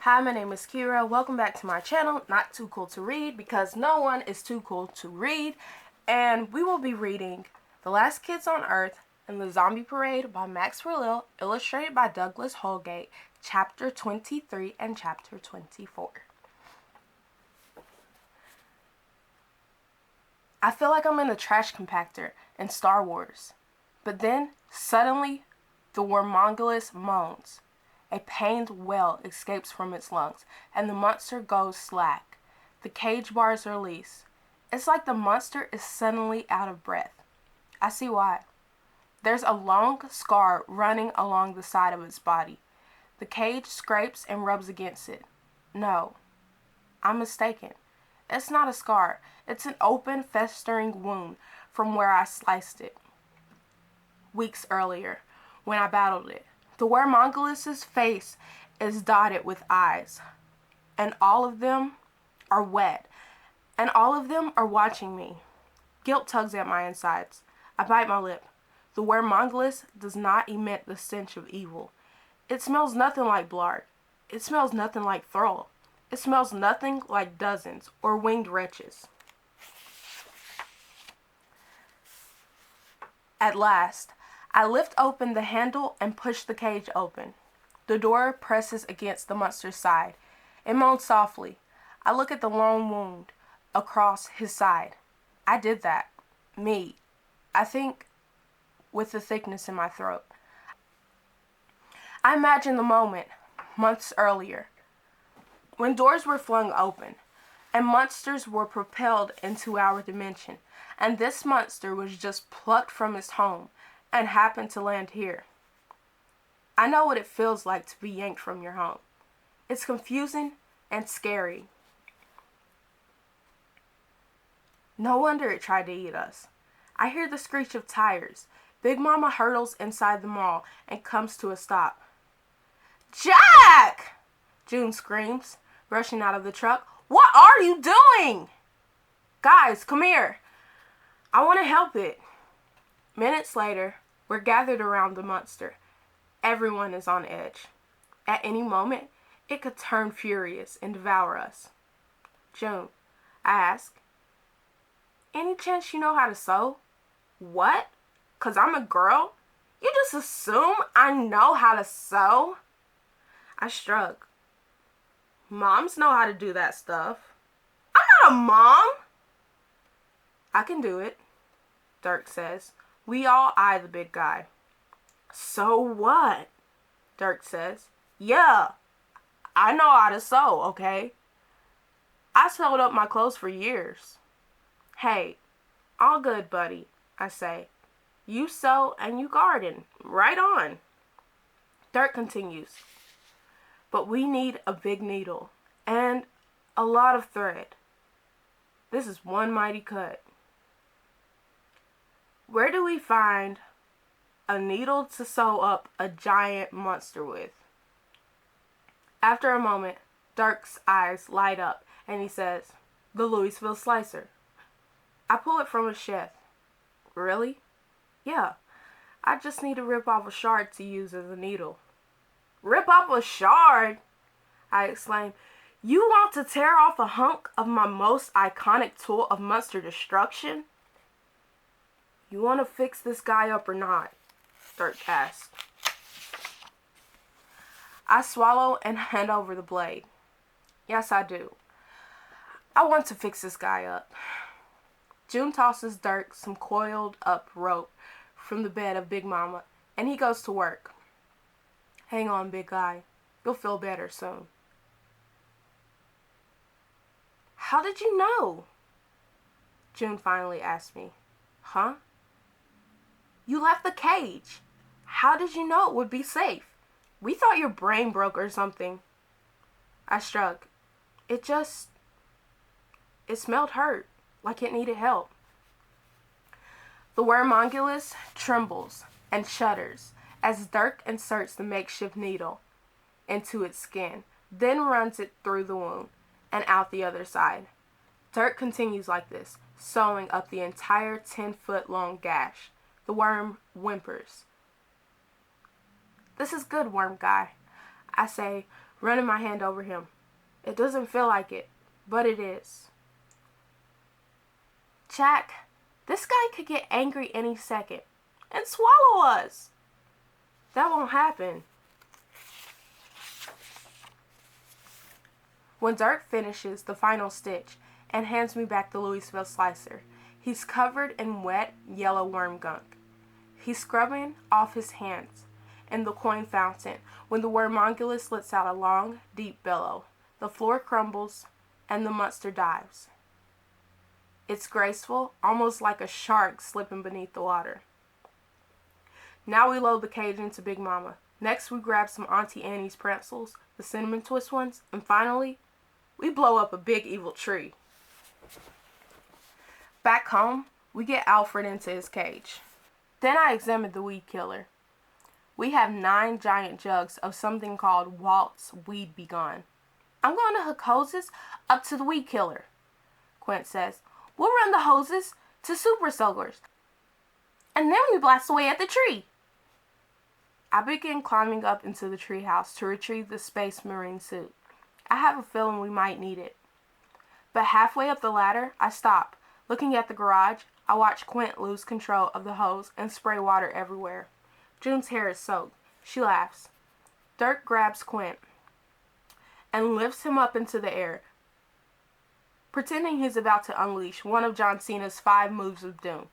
Hi, my name is Kira. Welcome back to my channel, Not Too Cool to Read, because no one is too cool to read. And we will be reading The Last Kids on Earth and the Zombie Parade by Max Verlille, illustrated by Douglas Holgate, Chapter 23 and Chapter 24. I feel like I'm in a trash compactor in Star Wars. But then, suddenly, the Wormongulus moans. A pained wail escapes from its lungs, and the monster goes slack. The cage bars release. It's like the monster is suddenly out of breath. I see why. There's a long scar running along the side of its body. The cage scrapes and rubs against it. No, I'm mistaken. It's not a scar. It's an open, festering wound from where I sliced it weeks earlier when I battled it. The Wermongulus's face is dotted with eyes, and all of them are wet, and all of them are watching me. Guilt tugs at my insides. I bite my lip. The Wermongulus does not emit the stench of evil. It smells nothing like Blarg. It smells nothing like Thrall. It smells nothing like dozens or winged wretches. At last, I lift open the handle and push the cage open. The door presses against the monster's side. It moans softly. I look at the long wound across his side. I did that. Me. I think with the thickness in my throat. I imagine the moment, months earlier, when doors were flung open and monsters were propelled into our dimension, and this monster was just plucked from his home and happened to land here. I know what it feels like to be yanked from your home. It's confusing and scary. No wonder it tried to eat us. I hear the screech of tires. Big Mama hurtles inside the mall and comes to a stop. "Jack!" June screams, rushing out of the truck. "What are you doing?" "Guys, come here. I want to help it." Minutes later, we're gathered around the monster. Everyone is on edge. At any moment, it could turn furious and devour us. "June," I ask, "any chance you know how to sew?" "What? 'Cause I'm a girl? You just assume I know how to sew?" I shrug. "Moms know how to do that stuff." "I'm not a mom." "I can do it," Dirk says. We all eye the big guy. "So what?" Dirk says. "Yeah, I know how to sew, okay? I sewed up my clothes for years." "Hey, all good, buddy," I say. "You sew and you garden. Right on." Dirk continues. "But we need a big needle and a lot of thread. This is one mighty cut. Where do we find a needle to sew up a giant monster with?" After a moment, Dirk's eyes light up and he says, "The Louisville slicer." I pull it from a sheath. "Really?" "Yeah, I just need to rip off a shard to use as a needle." "Rip off a shard?" I exclaim. "You want to tear off a hunk of my most iconic tool of monster destruction?" "You want to fix this guy up or not?" Dirk asks. I swallow and hand over the blade. Yes, I do. I want to fix this guy up. June tosses Dirk some coiled up rope from the bed of Big Mama, and he goes to work. "Hang on, big guy. You'll feel better soon." "How did you know?" June finally asks me. "Huh? You left the cage. How did you know it would be safe? We thought your brain broke or something." I shrug. It smelled hurt, like it needed help." The Wermongulus trembles and shudders as Dirk inserts the makeshift needle into its skin, then runs it through the wound and out the other side. Dirk continues like this, sewing up the entire 10-foot-long gash. The worm whimpers. "This is good, worm guy," I say, running my hand over him. It doesn't feel like it, but it is. Jack, this guy could get angry any second and swallow us. That won't happen. When Dirk finishes the final stitch and hands me back the Louisville slicer, he's covered in wet, yellow worm gunk. He's scrubbing off his hands in the coin fountain when the wormongulus lets out a long, deep bellow. The floor crumbles and the monster dives. It's graceful, almost like a shark slipping beneath the water. Now we load the cage into Big Mama. Next we grab some Auntie Annie's pretzels, the cinnamon twist ones, and finally, we blow up a big evil tree. Back home, we get Alfred into his cage. Then I examine the weed killer. We have 9 giant jugs of something called Walt's Weed Be Gone. I'm going to hook hoses up to the weed killer, Quint says. We'll run the hoses to super soakers, and then we blast away at the tree. I begin climbing up into the treehouse to retrieve the Space Marine suit. I have a feeling we might need it. But halfway up the ladder, I stop. Looking at the garage, I watch Quint lose control of the hose and spray water everywhere. June's hair is soaked. She laughs. Dirk grabs Quint and lifts him up into the air, pretending he's about to unleash one of John Cena's 5 moves of doom.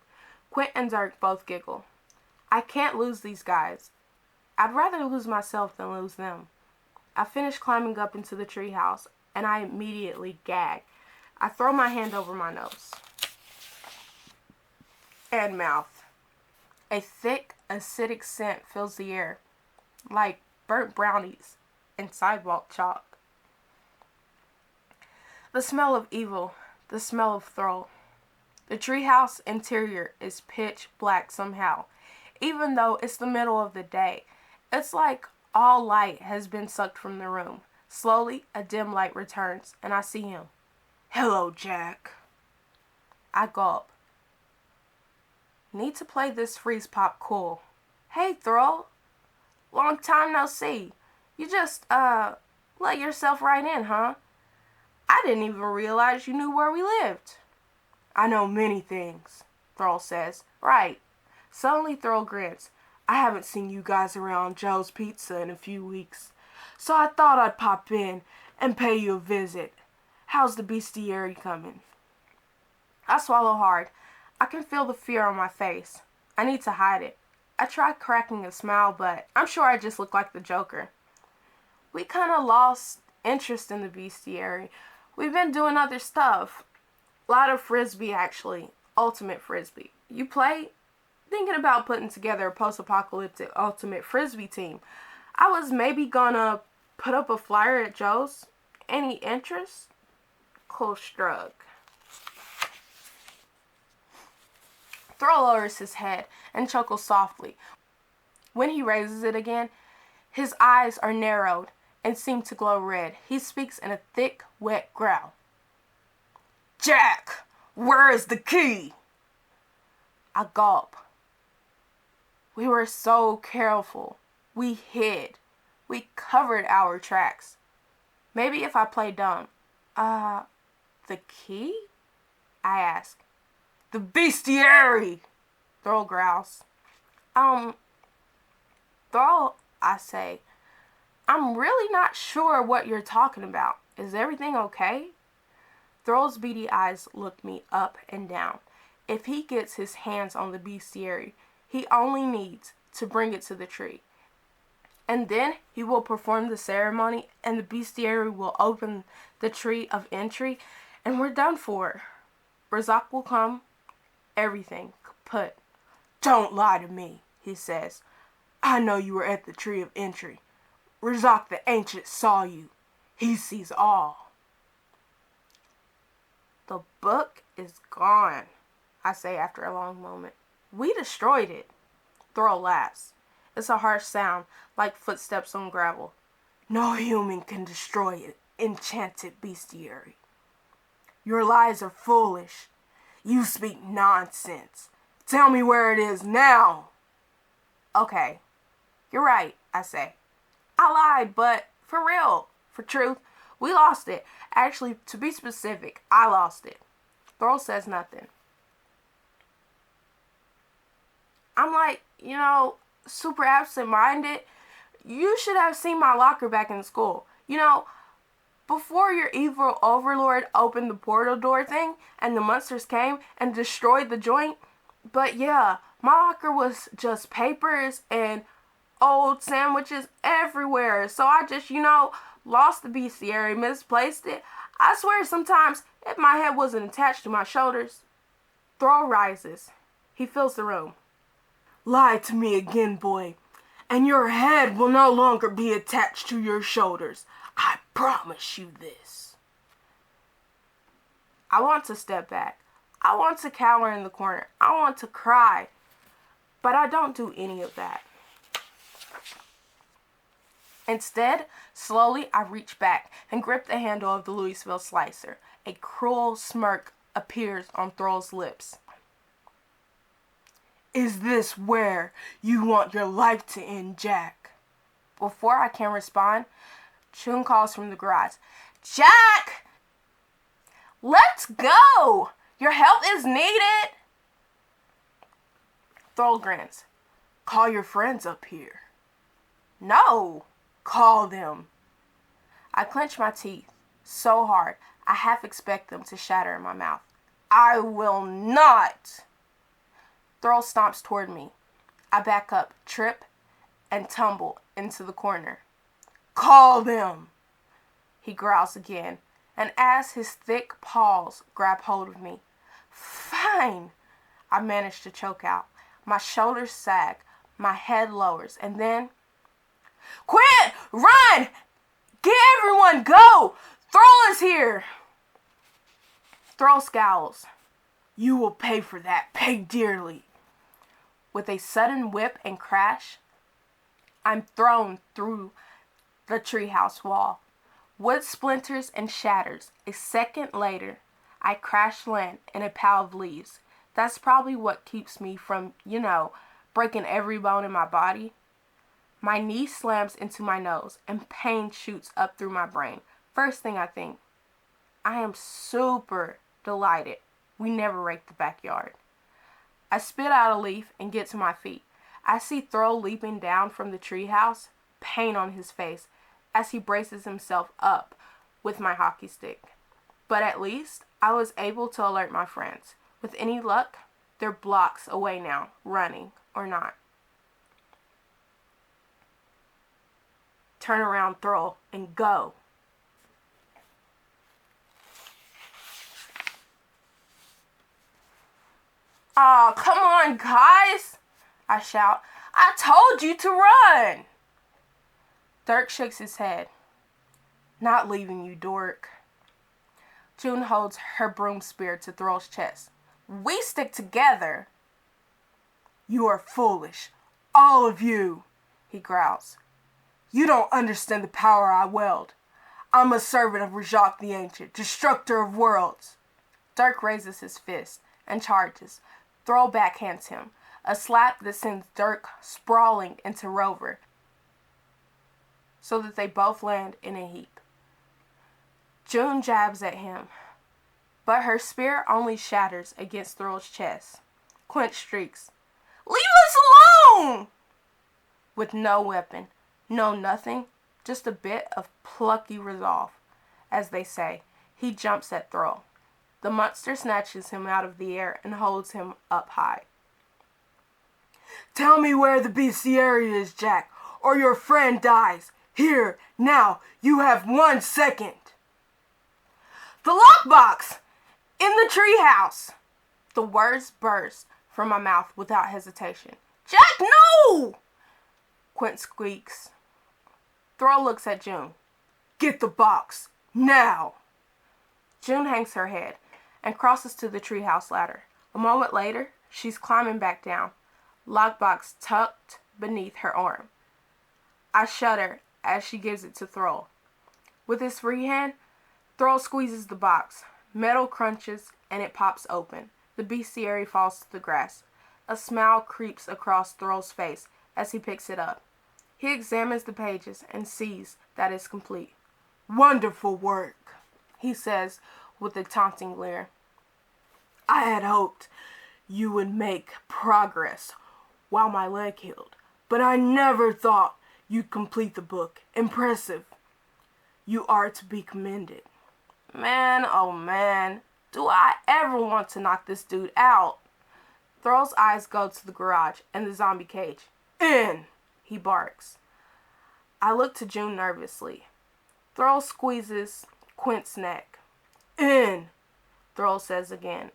Quint and Dirk both giggle. I can't lose these guys. I'd rather lose myself than lose them. I finish climbing up into the treehouse, and I immediately gag. I throw my hand over my nose and mouth. A thick, acidic scent fills the air, like burnt brownies and sidewalk chalk. The smell of evil, the smell of Thrall. The treehouse interior is pitch black somehow, even though it's the middle of the day. It's like all light has been sucked from the room. Slowly, a dim light returns, and I see him. Hello, Jack. I gulp. Need to play this freeze pop cool. Hey, Thrall. Long time no see. You just, let yourself right in, huh? I didn't even realize you knew where we lived. I know many things, Thrall says. Right. Suddenly Thrall grins. I haven't seen you guys around Joe's Pizza in a few weeks, so I thought I'd pop in and pay you a visit. How's the bestiary coming? I swallow hard. I can feel the fear on my face. I need to hide it. I try cracking a smile, but I'm sure I just look like the Joker. We kind of lost interest in the bestiary. We've been doing other stuff. A lot of frisbee, actually. Ultimate frisbee. You play? Thinking about putting together a post-apocalyptic ultimate frisbee team. I was maybe gonna put up a flyer at Joe's. Any interest? Cole shrug. Thrall lowers his head and chuckles softly. When he raises it again, his eyes are narrowed and seem to glow red. He speaks in a thick, wet growl. Jack, where is the key? I gulp. We were so careful. We hid. We covered our tracks. Maybe if I play dumb. The key? I ask. The bestiary! Thrall growls. Thrall, I say. I'm really not sure what you're talking about. Is everything okay? Thrall's beady eyes look me up and down. If he gets his hands on the bestiary, he only needs to bring it to the tree. And then he will perform the ceremony, and the bestiary will open the tree of entry, and we're done for. Razak will come, everything kaput. Don't lie to me, he says. I know you were at the tree of entry. Razak the Ancient saw you. He sees all. The book is gone, I say after a long moment. We destroyed it. Thrall laughs. It's a harsh sound, like footsteps on gravel. No human can destroy an enchanted bestiary. Your lies are foolish. You speak nonsense. Tell me where it is now. Okay, you're right, I say. I lied, but for real, For truth, we lost it. Actually, to be specific, I lost it. Throw says nothing. I'm like, super absent-minded. You should have seen my locker back in school. Before your evil overlord opened the portal door thing and the monsters came and destroyed the joint. But yeah, my locker was just papers and old sandwiches everywhere. So I just, lost the bestiary, misplaced it. I swear sometimes if my head wasn't attached to my shoulders. Throw rises. He fills the room. Lie to me again, boy, and your head will no longer be attached to your shoulders. I promise you this. I want to step back. I want to cower in the corner. I want to cry. But I don't do any of that. Instead, slowly I reach back and grip the handle of the Louisville slicer. A cruel smirk appears on Thrall's lips. Is this where you want your life to end, Jack? Before I can respond, June calls from the garage. Jack! Let's go! Your help is needed! Thrall grins. Call your friends up here. No! Call them. I clench my teeth so hard I half expect them to shatter in my mouth. I will not! Thrall stomps toward me. I back up, trip, and tumble into the corner. Call them! He growls again, and as his thick paws grab hold of me. Fine! I manage to choke out. My shoulders sag, my head lowers, and then... Quit! Run! Get everyone! Go! Thrall is here! Thrall scowls. You will pay for that. Pay dearly. With a sudden whip and crash, I'm thrown through the treehouse wall. Wood splinters and shatters. A second later, I crash land in a pile of leaves. That's probably what keeps me from, breaking every bone in my body. My knee slams into my nose and pain shoots up through my brain. First thing I think, I am super delighted we never raked the backyard. I spit out a leaf and get to my feet. I see Thrall leaping down from the treehouse, pain on his face, as he braces himself up with my hockey stick. But at least I was able to alert my friends. With any luck, they're blocks away now, running or not. Turn around, Thrall, and go. Aw, come on, guys, I shout. I told you to run. Dirk shakes his head. Not leaving you, dork. June holds her broom spear to Thrall's chest. We stick together. You are foolish, all of you, he growls. You don't understand the power I wield. I'm a servant of Rajak the Ancient, destructor of worlds. Dirk raises his fist and charges. Thrall backhands him, a slap that sends Dirk sprawling into Rover, so that they both land in a heap. June jabs at him, but her spear only shatters against Thrall's chest. Quench shrieks, Leave us alone! With no weapon, no nothing, just a bit of plucky resolve. As they say, he jumps at Thrall. The monster snatches him out of the air and holds him up high. Tell me where the bestiary is, Jack, or your friend dies. Here, now, you have 1 second. The lockbox! In the treehouse! The words burst from my mouth without hesitation. Jack, no! Quint squeaks. Thrall looks at June. Get the box, now! June hangs her head and crosses to the treehouse ladder. A moment later, she's climbing back down, lockbox tucked beneath her arm. I shudder as she gives it to Thrall. With his free hand, Thrall squeezes the box. Metal crunches and it pops open. The bestiary falls to the grass. A smile creeps across Thrall's face as he picks it up. He examines the pages and sees that it's complete. Wonderful work, he says with a taunting leer. I had hoped you would make progress while my leg healed, but I never thought you'd complete the book. Impressive. You are to be commended. Man, oh man, do I ever want to knock this dude out? Thrall's eyes go to the garage and the zombie cage. In, he barks. I look to June nervously. Thrall squeezes Quint's neck. In, Thrall says again.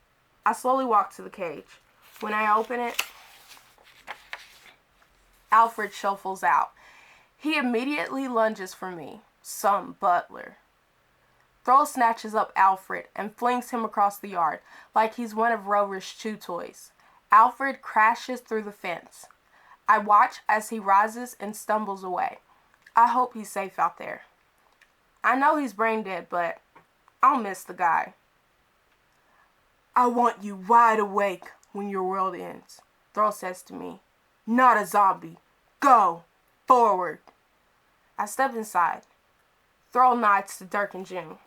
I slowly walk to the cage. When I open it, Alfred shuffles out. He immediately lunges for me. Some butler. Thrall snatches up Alfred and flings him across the yard like he's one of Rover's chew toys. Alfred crashes through the fence. I watch as he rises and stumbles away. I hope he's safe out there. I know he's brain dead, but I'll miss the guy. I want you wide awake when your world ends, Thrall says to me. Not a zombie. Go. Forward. I step inside. Thrall nods to Dirk and June.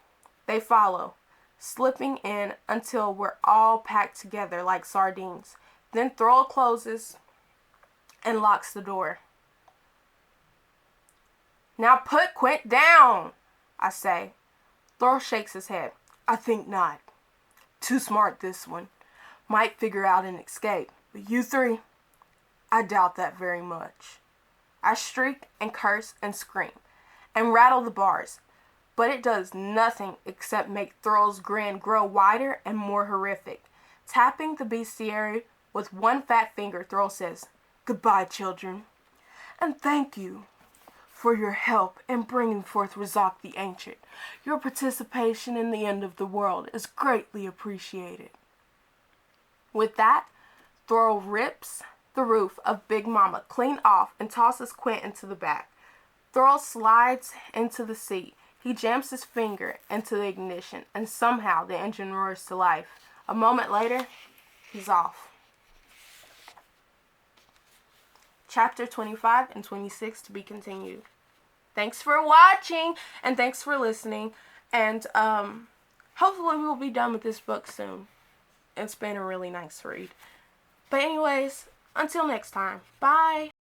They follow, slipping in until we're all packed together like sardines. Then Thrall closes and locks the door. Now put Quint down, I say. Thrall shakes his head. I think not. Too smart, this one. Might figure out an escape. But you three, I doubt that very much. I shriek and curse and scream and rattle the bars, but it does nothing except make Thrall's grin grow wider and more horrific. Tapping the bestiary with one fat finger, Thrall says, Goodbye, children, and thank you for your help in bringing forth Razak the Ancient. Your participation in the end of the world is greatly appreciated. With that, Thrall rips the roof of Big Mama clean off and tosses Quint into the back. Thrall slides into the seat. He jams his finger into the ignition, and somehow the engine roars to life. A moment later, he's off. Chapter 25 and 26 to be continued. Thanks for watching, and thanks for listening, and hopefully we'll be done with this book soon. It's been a really nice read. But anyways, until next time, bye!